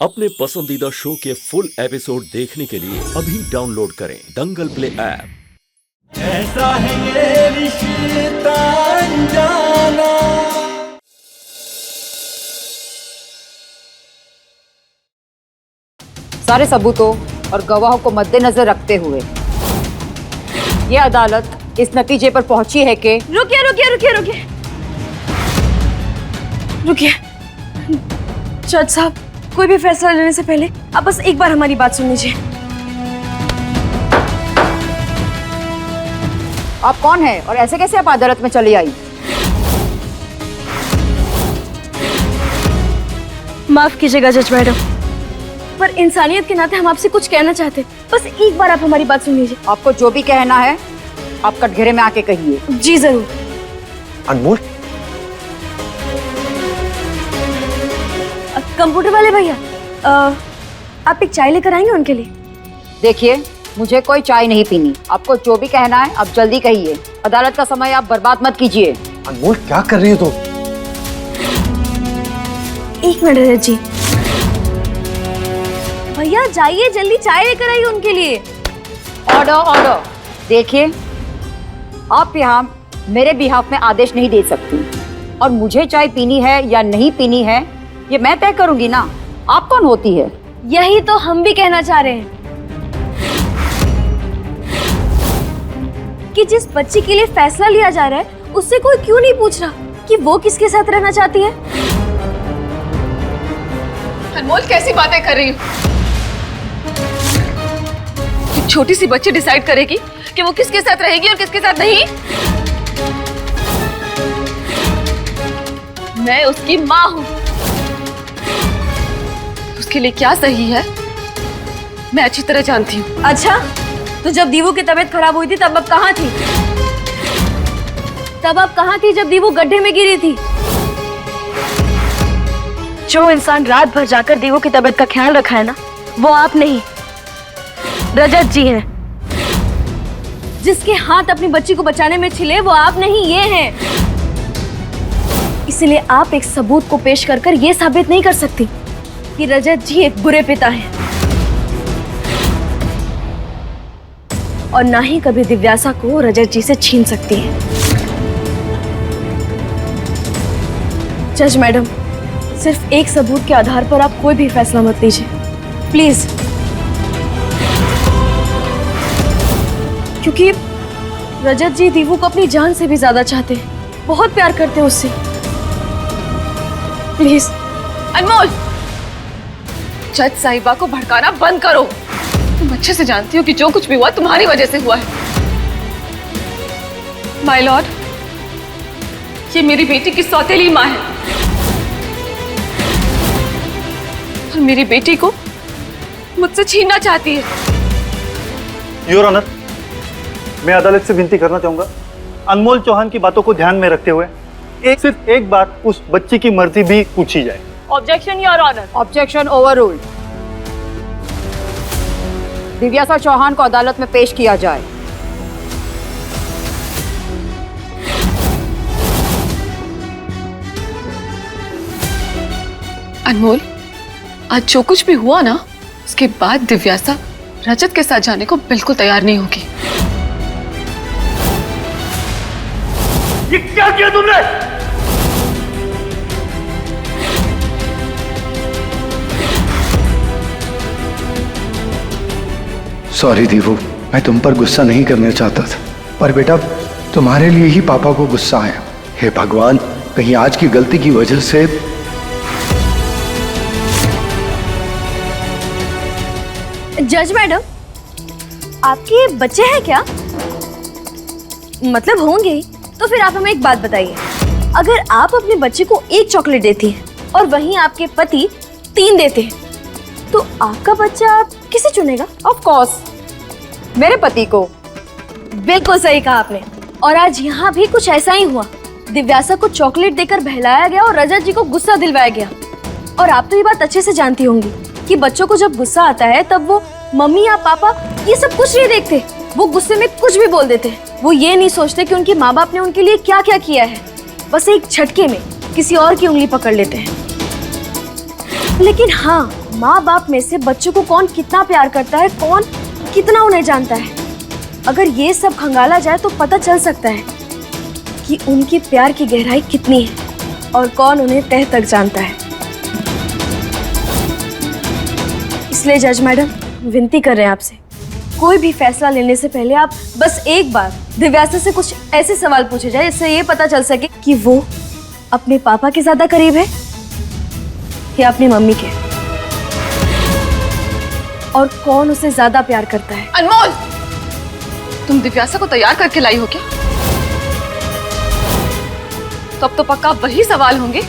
अपने पसंदीदा शो के फुल एपिसोड देखने के लिए अभी डाउनलोड करें दंगल प्ले ऐप। ऐसा है ये रिश्ता अनजाना। सारे सबूतों और गवाहों को मद्देनजर रखते हुए ये अदालत इस नतीजे पर पहुंची है कि रुकिए रुकिए रुकिए रुकिए रुकिए जज साहब, कोई भी फैसला लेने से पहले आप बस एक बार हमारी बात सुन लीजिए। आप कौन है और ऐसे कैसे आप अदालत में चली आई? माफ कीजिएगा जज मैडम, पर इंसानियत के नाते हम आपसे कुछ कहना चाहते, बस एक बार आप हमारी बात सुन लीजिए। आपको जो भी कहना है आप कटघरे में आके कहिए। जी जरूर। अनमोल, कंप्यूटर वाले भैया, आप एक चाय लेकर आएंगे उनके लिए? देखिए, मुझे कोई चाय नहीं पीनी। आपको जो भी कहना है आप जल्दी कहिए। अदालत का समय आप बर्बाद मत कीजिए। अनमोल क्या कर रही हो तुम? एक मिनट रजत जी, भैया जाइए जल्दी चाय लेकर आइए उनके लिए। Order order. देखिए, आप यहाँ मेरे बिहाफ में आदेश नहीं दे सकती और मुझे चाय पीनी है या नहीं पीनी है ये मैं तय करूंगी ना। आप कौन होती है? यही तो हम भी कहना चाह रहे हैं कि जिस बच्ची के लिए फैसला लिया जा रहा है उससे कोई क्यों नहीं पूछ रहा कि वो किसके साथ रहना चाहती है। अनमोल कैसी बातें कर रही हो? एक छोटी सी बच्ची डिसाइड करेगी कि वो किसके साथ रहेगी और किसके साथ नहीं? मैं उसकी माँ हूँ, उसके लिए क्या सही है मैं अच्छी तरह जानती हूँ। अच्छा, तो जब दीवू की तबीयत खराब हुई थी तब आप कहाँ थी? तब आप कहाँ थी जब दीवू गड्ढे में गिरी थी? जो इंसान रात भर जाकर दीवू की तबीयत का ख्याल रखा है ना, वो आप नहीं, रजत जी हैं। जिसके हाथ अपनी बच्ची को बचाने में छिले वो आप नहीं, ये हैं। इसलिए आप एक सबूत को पेश कर कर ये साबित नहीं कर सकती कि रजत जी एक बुरे पिता हैं और ना ही कभी दिव्यासा को रजत जी से छीन सकती है। जज मैडम, सिर्फ एक सबूत के आधार पर आप कोई भी फैसला मत लीजिए, प्लीज। क्योंकि रजत जी दीवू को अपनी जान से भी ज्यादा चाहते हैं, बहुत प्यार करते हैं उससे। प्लीज। अनमोल, जज साहिबा को भड़काना बंद करो। तुम अच्छे से जानती हो कि जो कुछ भी हुआ तुम्हारी वजह से हुआ है। माय लॉर्ड, ये मेरी बेटी की सौतेली माँ है और मेरी बेटी को मुझसे छीनना चाहती है। योर ऑनर, मैं अदालत से विनती करना चाहूंगा, अनमोल चौहान की बातों को ध्यान में रखते हुए सिर्फ एक बार उस बच्ची की मर्जी भी पूछी जाए। Objection your honour. Objection overruled. Divyasa Chauhan को अदालत में पेश किया जाए। अनमोल, आज जो कुछ भी हुआ ना, उसके बाद दिव्यासा रजत के साथ जाने को बिल्कुल तैयार नहीं होगी। ये क्या किया तुमने? सॉरी दीवू, मैं तुम पर गुस्सा नहीं करना चाहता था, पर बेटा तुम्हारे लिए ही पापा को गुस्सा आया। हे भगवान, कहीं आज की गलती की वजह से। जज मैडम, आपके बच्चे हैं क्या? मतलब होंगे ही, तो फिर आप हमें एक बात बताइए। अगर आप अपने बच्चे को एक चॉकलेट देती हैं और वहीं आपके पति 3 देते हैं, तो आपका बच्चा किसे चुनेगा? ऑफ कोर्स मेरे पति को। बिल्कुल सही कहा आपने। और आज यहाँ भी कुछ ऐसा ही हुआ। दिव्यासा को चॉकलेट देकर बहलाया गया और रजत जी को गुस्सा दिलवाया गया। और आप तो ये बात अच्छे से जानती होंगी कि बच्चों को जब गुस्सा आता है तब वो मम्मी या पापा ये सब कुछ नहीं देखते, वो गुस्से में कुछ भी बोल देते हैं। वो ये नहीं सोचते कि उनके माँ बाप ने उनके लिए क्या क्या किया है, बस एक झटके में किसी और की उंगली पकड़ लेते हैं। लेकिन हाँ, माँ बाप में से बच्चों को कौन कितना प्यार करता है, कौन कितना उन्हें जानता है। अगर ये सब खंगाला जाए तो पता चल सकता है कि उनकी प्यार की गहराई कितनी है और कौन उन्हें तह तक जानता है। इसलिए जज मैडम, विनती कर रहे हैं आपसे, कोई भी फैसला लेने से पहले आप बस एक बार दिव्यासा से कुछ ऐसे सवाल पूछे जाए जिससे ये पता चल सके कि वो अपने पापा के ज्यादा करीब है या अपनी मम्मी के, और कौन उसे ज्यादा प्यार करता है। अनमोल, तुम दिव्यासा को तैयार करके लाई हो क्या? तो अब तो पक्का वही सवाल होंगे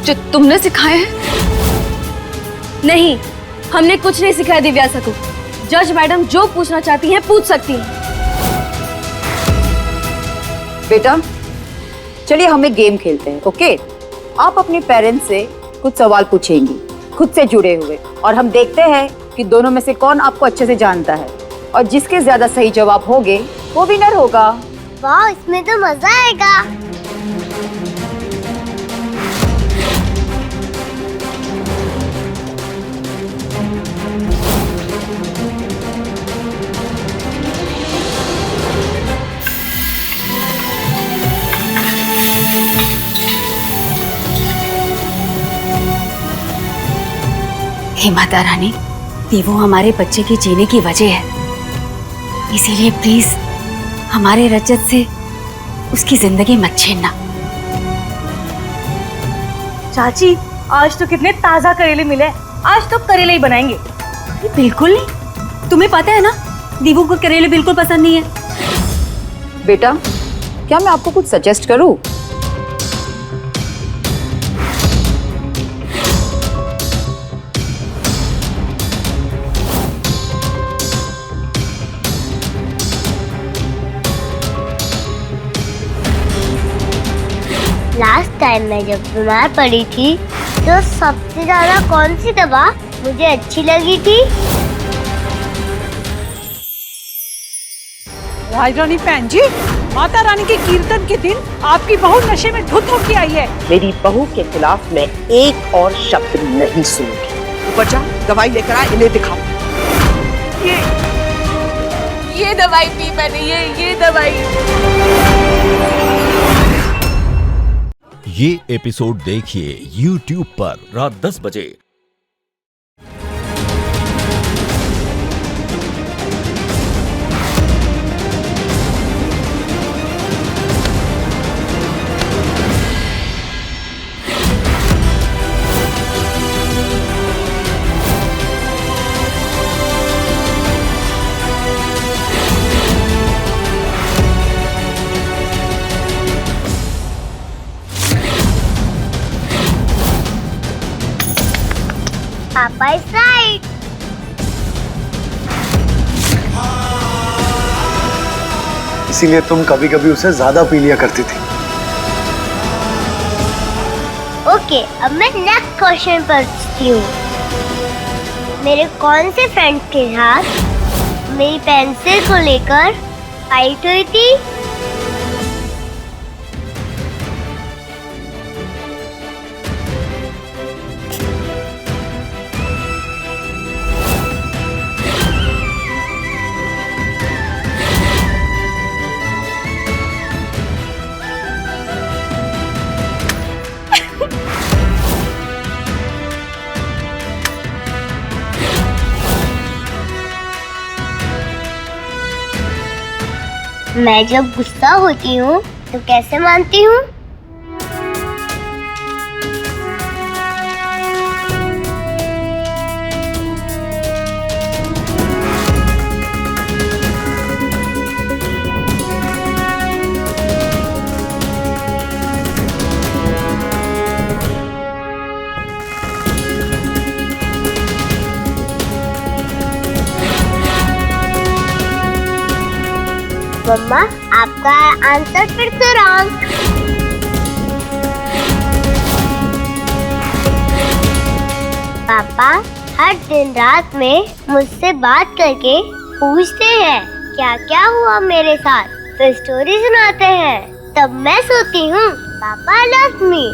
जो तुमने सिखाए हैं। नहीं, हमने कुछ नहीं सिखाया दिव्यासा को। जज मैडम जो पूछना चाहती हैं पूछ सकती हैं। बेटा चलिए हम एक गेम खेलते हैं, ओके? आप अपने पेरेंट्स से कुछ सवाल पूछेंगी खुद से जुड़े हुए, और हम देखते हैं कि दोनों में से कौन आपको अच्छे से जानता है, और जिसके ज्यादा सही जवाब होंगे वो विनर होगा। वाह, इसमें तो मजा आएगा। हे माता रानी, देवो हमारे बच्चे की जीने की वजह है, इसीलिए प्लीज हमारे रजत से उसकी जिंदगी मत छीनना। चाची, आज तो कितने ताजा करेले मिले, आज तो करेले ही बनाएंगे। बिल्कुल नहीं, तुम्हें पता है ना दीवू को करेले बिल्कुल पसंद नहीं है। बेटा क्या मैं आपको कुछ सजेस्ट करूं? लास्ट टाइम मैं जब बीमार पड़ी थी तो सबसे ज्यादा कौन सी दवा मुझे अच्छी लगी थी? राजरानी भैन जी, माता रानी के कीर्तन के दिन आपकी बहू नशे में धुत होके आई है। मेरी बहू के खिलाफ मैं एक और शब्द नहीं सुनूंगी। ऊपर जा, दवाई लेकर आ, इन्हें दिखाओ। ये दवाई पी मैंने, ये दवाई। ये एपिसोड देखिए YouTube पर रात 10 बजे। पापा इज राइट। इसीलिए तुम कभी कभी उसे ज्यादा पी लिया करती थी। ओके, अब मैं नेक्स्ट क्वेश्चन पूछती हूँ। मेरे कौन से फ्रेंड के साथ मेरी पेंसिल को लेकर फाइट हुई थी? मैं जब गुस्सा होती हूँ तो कैसे मानती हूँ? मम्मा, आपका आंसर फिर से रॉन्ग। पापा हर दिन रात में मुझसे बात करके पूछते हैं क्या क्या हुआ मेरे साथ, तो स्टोरी सुनाते हैं, तब मैं सोती हूँ। पापा love me.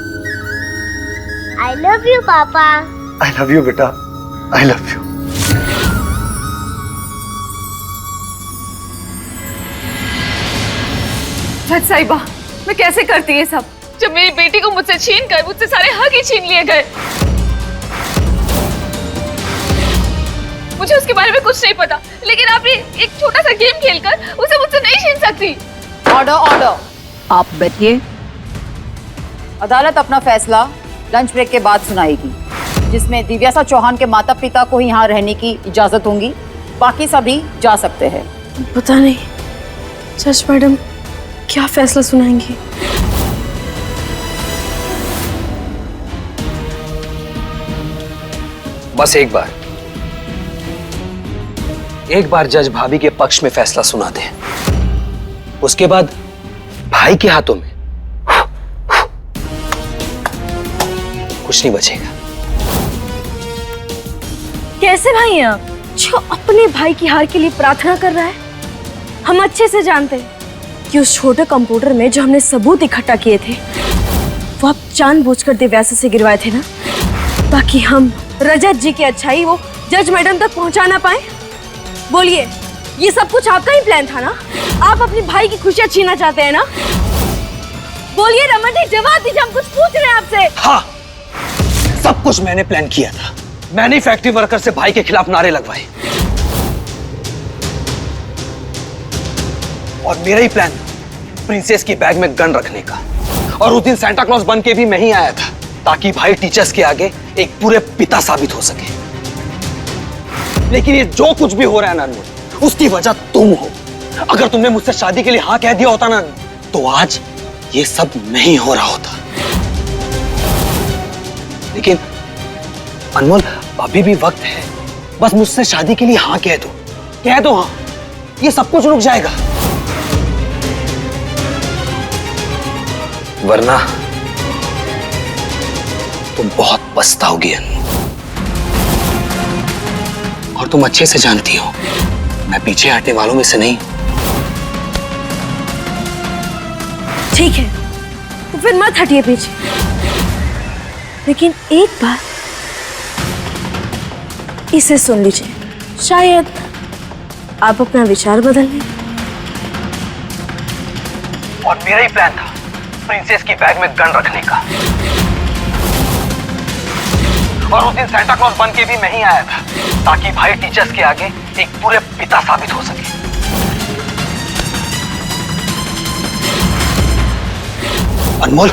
I love you पापा। आई लव यू बेटा। I love you. जज साहिबा, मैं कैसे करती ये सब, जब मेरी बेटी को मुझसे छीन कर मुझसे सारे हक ही छीन लिए गए। मुझे उसके बारे में कुछ नहीं पता, लेकिन आप ये एक छोटा सा गेम खेलकर उसे मुझसे नहीं छीन सकती। ऑर्डर ऑर्डर, आप बैठिए। अदालत अपना फैसला लंच ब्रेक के बाद सुनाएगी, जिसमें दिव्यासा चौहान के माता पिता को ही यहाँ रहने की इजाजत होगी, बाकी सभी जा सकते हैं। पता नहीं जज मैडम क्या फैसला सुनाएंगी। बस एक बार जज भाभी के पक्ष में फैसला सुना दे, उसके बाद भाई के हाथों में कुछ नहीं बचेगा। कैसे भाई हैं आप, जो अपने भाई की हार के लिए प्रार्थना कर रहा है? हम अच्छे से जानते हैं कि उस छोटे कंप्यूटर में जो हमने सबूत इकट्ठा किए थे वो आप जानबूझकर दिव्यासा से गिरवाए थे ना, ताकि हम रजत जी की अच्छाई वो जज मैडम तक पहुंचा ना पाए। बोलिए, ये सब कुछ आपका ही प्लान था ना? आप अपने भाई की खुशियां छीनना चाहते हैं ना? बोलिए रमन जी, जवाब दीजिए, हम कुछ पूछ रहे हैं आपसे। हाँ, सब कुछ मैंने प्लान किया था। मैंने ही फैक्ट्री वर्कर से भाई के खिलाफ नारे लगवाए और मेरा ही प्लान प्रिंसेस की बैग में गन रखने का। और उस दिन सांता क्लॉज बन के भी मैं ही आया था, ताकि भाई टीचर्स के आगे एक पूरे पिता साबित हो सके। लेकिन ये जो कुछ भी हो रहा है ना अनमोल, उसकी वजह तुम हो। अगर तुमने मुझसे शादी के लिए हाँ कह दिया होता ना, तो आज ये सब नहीं हो रहा होता। लेकिन अनमोल, अभी भी वक्त है, बस मुझसे शादी के लिए हाँ कह दो हाँ, ये सब कुछ रुक जाएगा। वरना तुम बहुत पछताओगी अनु। और तुम अच्छे से जानती हो मैं पीछे हटने वालों में से नहीं। ठीक है, तो फिर मत हटिए पीछे। लेकिन एक बार इसे सुन लीजिए, शायद आप अपना विचार बदल लें। और मेरा ही प्लान था प्रिंसेस की बैग में गन रखने का। और उस दिन सांता क्लॉज बन के भी मैं ही आया था, ताकि भाई टीचर्स के आगे एक पूरे पिता साबित हो सके। अनमोल,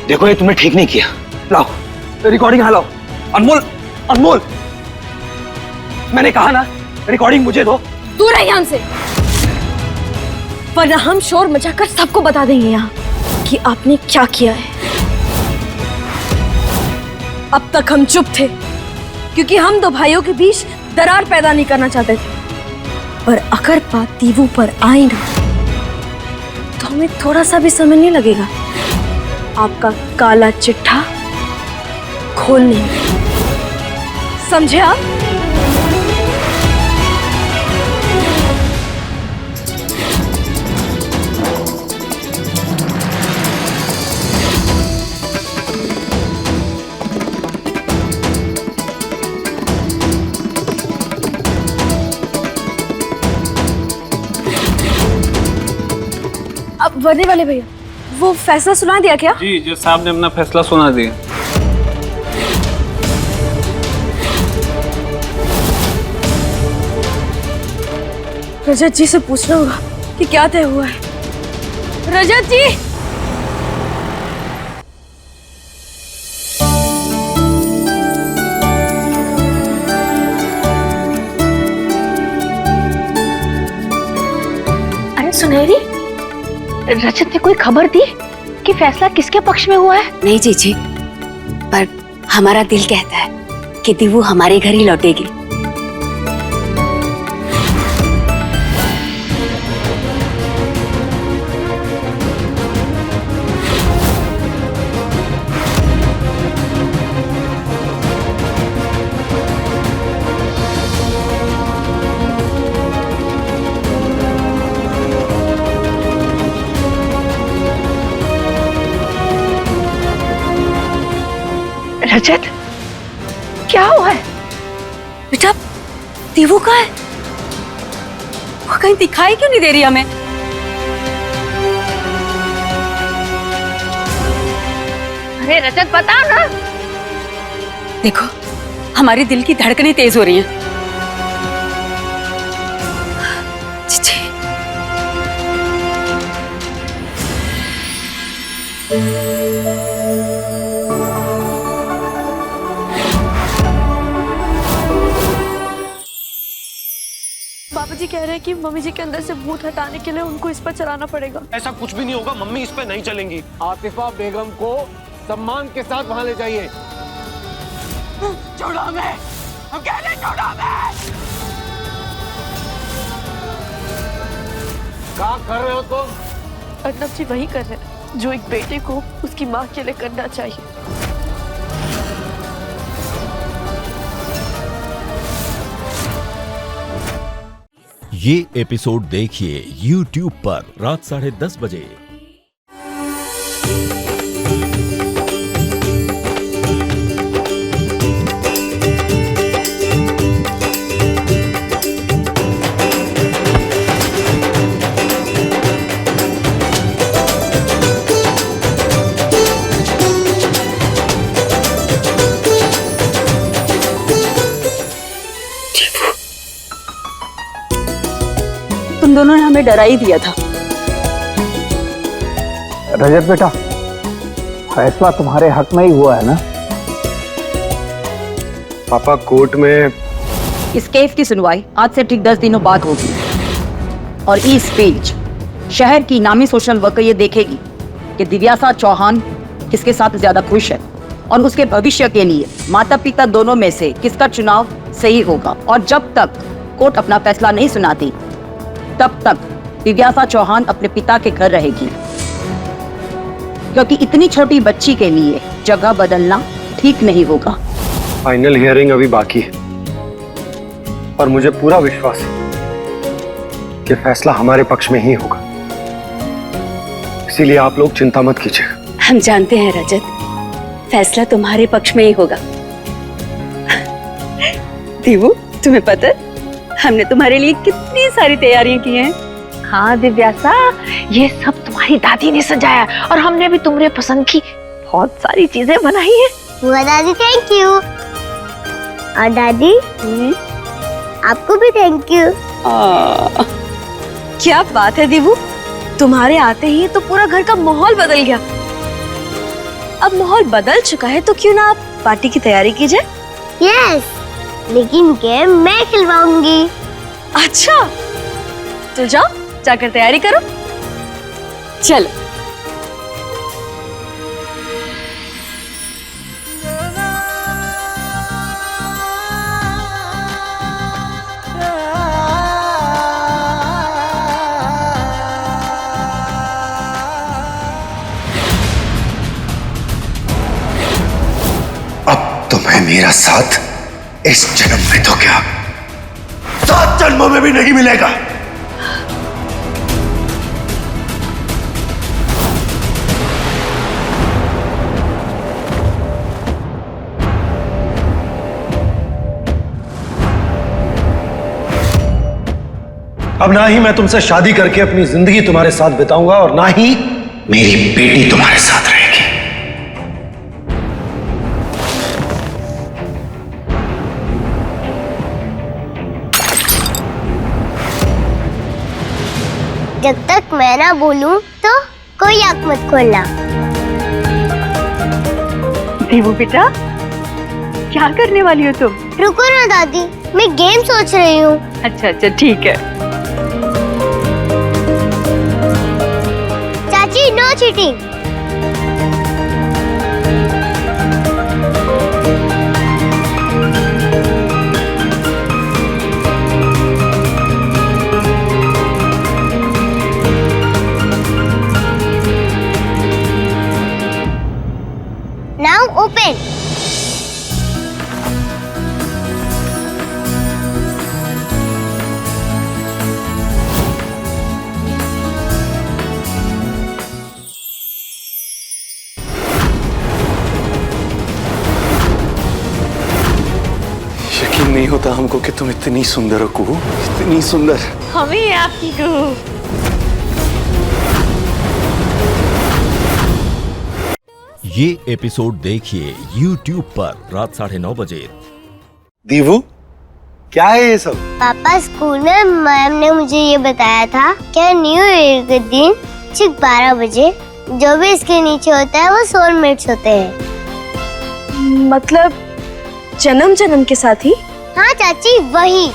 देखो ये तुमने ठीक नहीं किया। लाओ रिकॉर्डिंग, यहाँ लाओ। अनमोल, मैंने कहा ना, रिकॉर्डिंग मुझे दो। दूर है यहाँ से, वरना हम शोर मचाकर सबको बता देंगे यहाँ कि आपने क्या किया है। अब तक हम चुप थे क्योंकि हम दो भाइयों के बीच दरार पैदा नहीं करना चाहते थे, पर अगर बात दीवू पर आई ना, तो हमें थोड़ा सा भी समय नहीं लगेगा आपका काला चिट्ठा खोलने में। समझे आप? अब वर्दी वाले भैया, वो फैसला सुना दिया क्या? जी, जज साहब ने अपना फैसला सुना दिया। रजत जी से पूछना होगा कि क्या तय हुआ है। रजत जी, अरे सुनहरी, रजत ने कोई खबर दी कि फैसला किसके पक्ष में हुआ है? नहीं जीजी, पर हमारा दिल कहता है कि दीवू हमारे घर ही लौटेगी। रजत, क्या हुआ है? बेटा दीवू कहाँ है? वो कहीं दिखाई क्यों नहीं दे रही हमें? अरे रजत बता ना। देखो हमारे दिल की धड़कनें तेज हो रही हैं। चिची। बाबा जी कह रहे हैं कि मम्मी जी के अंदर से भूत हटाने के लिए उनको इस पर चलाना पड़ेगा। ऐसा कुछ भी नहीं होगा, मम्मी इस पे नहीं चलेंगी। आतिफा बेगम को सम्मान के साथ वहां ले जाइए। छोड़ो हमें, हम कह रहे हैं छोड़ो हमें। क्या कर रहे हो तुम? अर्नब जी वही कर रहे हैं जो एक बेटे को उसकी माँ के लिए करना चाहिए। ये एपिसोड देखिए YouTube पर रात 10:30 बजे। तुम दोनों ने हमें डरा ही दिया था। रजत बेटा, फैसला तुम्हारे हक में ही हुआ है ना? पापा कोर्ट में इस केस की सुनवाई आज से ठीक 10 दिनों बाद होगी और इस पेज शहर की नामी सोशल वर्कर ये देखेगी कि दिव्यासा चौहान किसके साथ ज्यादा खुश है और उसके भविष्य के लिए माता पिता दोनों में से किसका चुनाव सही होगा। और जब तक कोर्ट अपना फैसला नहीं सुनाती तब तक दिव्यासा चौहान अपने पिता के घर रहेगी, क्योंकि इतनी छोटी बच्ची के लिए जगह बदलना ठीक नहीं होगा। फाइनल हियरिंग अभी बाकी है और मुझे पूरा विश्वास है कि फैसला हमारे पक्ष में ही होगा, इसीलिए आप लोग चिंता मत कीजिए। हम जानते हैं रजत, फैसला तुम्हारे पक्ष में ही होगा। दीवू तुम्हें पता है हमने तुम्हारे लिए कितनी सारी तैयारियां की हैं। हाँ दिव्यासा, ये सब तुम्हारी दादी ने सजाया और हमने भी तुम्हारे पसंद की बहुत सारी चीजें बनाई है। बुआ दादी थैंक यू। और दादी आपको भी थैंक यू। क्या बात है दीवू, तुम्हारे आते ही तो पूरा घर का माहौल बदल गया। अब माहौल बदल चुका है तो क्यों ना आप पार्टी की तैयारी की जाए? यस, लेकिन गेम मैं खिलवाऊंगी। अच्छा तो जाओ जाकर तैयारी करो। चलो अब तुम्हें मेरा साथ इस जन्म में तो क्या 7 जन्मों में भी नहीं मिलेगा। अब ना ही मैं तुमसे शादी करके अपनी जिंदगी तुम्हारे साथ बिताऊंगा और ना ही मेरी बेटी तुम्हारे साथ रहेगी। जब तक मैं ना बोलूं तो कोई आंख मत खोलना। दीवू बेटा क्या करने वाली हो तुम? रुको ना दादी, मैं गेम सोच रही हूँ। अच्छा अच्छा ठीक है। चाची नो चीटिंग। Now open. नहीं होता हमको कि तुम इतनी सुंदर हो कुहू, इतनी सुंदर। हमें आपकी कुहू। ये एपिसोड देखिए YouTube पर रात 9:30 बजे। दीवू, क्या है ये सब? पापा, स्कूल में मैम ने मुझे ये बताया था कि न्यू ईयर के दिन ठीक 12 बजे जो भी इसके नीचे होता है वो सोलमेट्स होते हैं। मतलब जन्म जन्म के साथी? हाँ चाची, वही।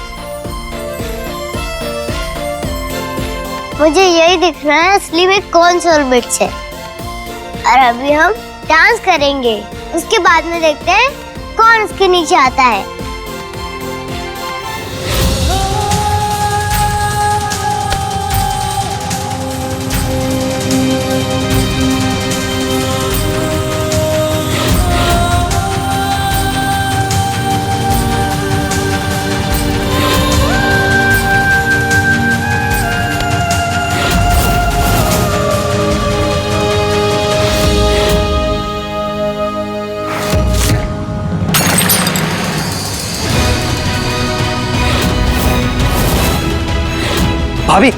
मुझे यही दिख रहा है असली में कौन सोलमेट्स है। और अभी हम डांस करेंगे, उसके बाद में देखते हैं कौन उसके नीचे आता है। भाभी